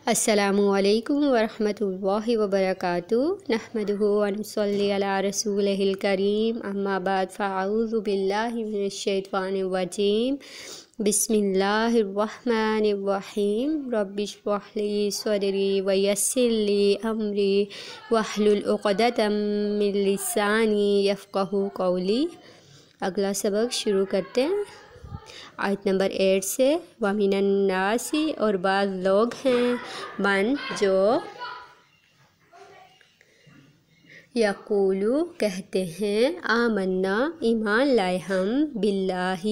السلام علیکم ورحمۃ اللہ وبرکاتہ نحمدہ ونصلی علی رسولہ الکریم اما بعد فاعوذ باللہ من الشیطان الرجیم بسم اللہ الرحمن الرحیم رب اشرح لی صدری ویسر لی امری واحلل عقدۃ من لسانی یفقہوا قولی۔ اگلا سبق شروع کرتے ہیں آیت نمبر 8 سے۔ وَمِنَ النَّاسِ اور بعض لوگ ہیں من جو یقولو کہتے ہیں آمنا ایمان لائے ہم باللہ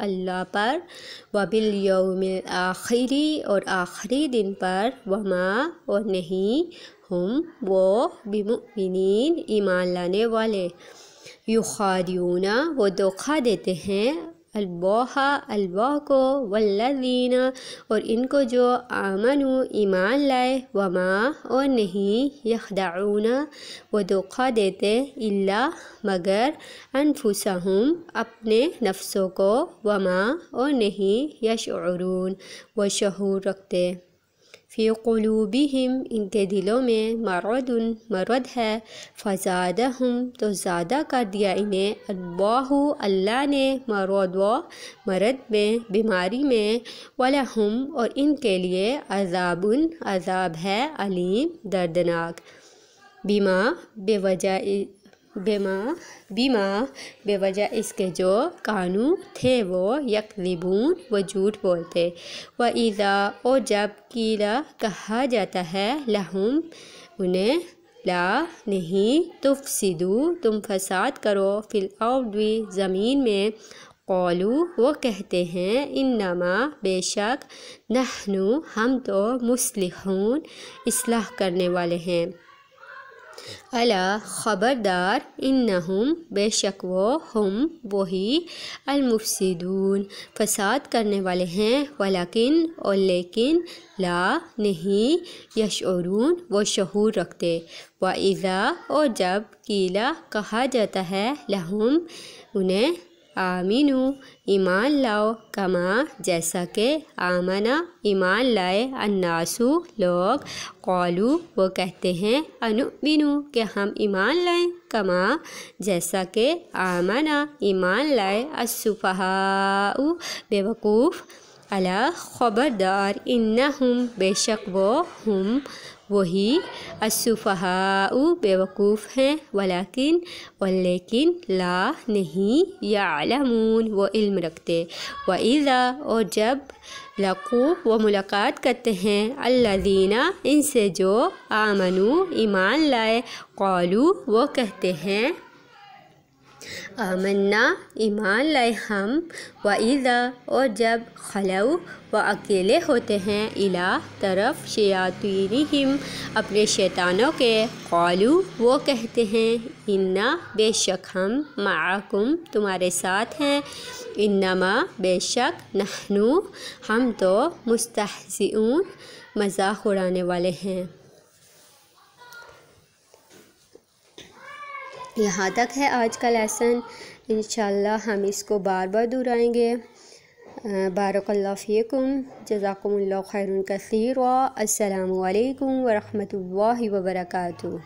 اللہ پر وبالیوم الآخری اور آخری دن پر وما اور نہیں ہم وہ بمؤمنین ایمان لانے والے یخادعون وہ دھوکہ دیتے ہیں اللہ کو والذین اور ان کو جو آمنوا ایمان لائے وما اور نہیں یخدعون وہ دھوکہ دیتے الا مگر انفسہم اپنے نفسوں کو وما اور نہیں یشعرون وہ شعور رکھتے فی قلوبہم ان کے دلوں میں مرض ہے فزادہم تو زیادہ کر دیا انہیں اللہ نے مرض میں بیماری میں ولہم اور ان کے لیے عذاب ہے علیم دردناک بیما بے وجہ اس کے جو کانو تھے وہ یکذبون وہ جھوٹ بولتے وَإِذَا اور جب قیلا کہا جاتا ہے لہم انہیں لا نہیں تفسدو تم فساد کرو فی الارض زمین میں قولو وہ کہتے ہیں انما بے شک نحنو ہم تو مصلحون اصلاح کرنے والے ہیں الا خبردار انہم بے شک وہ ہم وہی المفسدون فساد کرنے والے ہیں ولیکن اور لیکن لا نہیں یشعرون وہ شعور رکھتے وَإِذَا اور جب قیلا کہا جاتا ہے لہم انہیں آمینو ایمان لاؤ کما جیسا کہ آمنا ایمان لائے الناسو لوگ قالو وہ کہتے ہیں انؤمنو کہ ہم ایمان لائیں کما جیسا کہ آمنا ایمان لائے السفہاء بے وقوف الا خبردار انہم بے شک وہ ہم وہی السفہاء بے وقوف ہیں ولیکن اور لیکن لا نہیں یعلمون وہ علم رکھتے وَإِذَا اور جب لقو وہ ملاقات کرتے ہیں الذین ان سے جو آمنو ایمان لائے قالو وہ کہتے ہیں آمنا ایمان لائے ہم وَإِذَا اور جب خلو وہ اکیلے ہوتے ہیں الی طرف شیاطینہم اپنے شیطانوں کے قالو وہ کہتے ہیں انا بے شک ہم معکم تمہارے ساتھ ہیں انما بے شک نحنو ہم تو مستہزئون مذاق اڑانے والے ہیں۔ یہاں تک ہے آج کا لیسن، انشاءاللہ ہم اس کو بار بار دہرائیں گے۔ بارک اللہ فیکم، جزاکم اللہ خیر کثیر، السلام علیکم ورحمۃ اللہ وبرکاتہ۔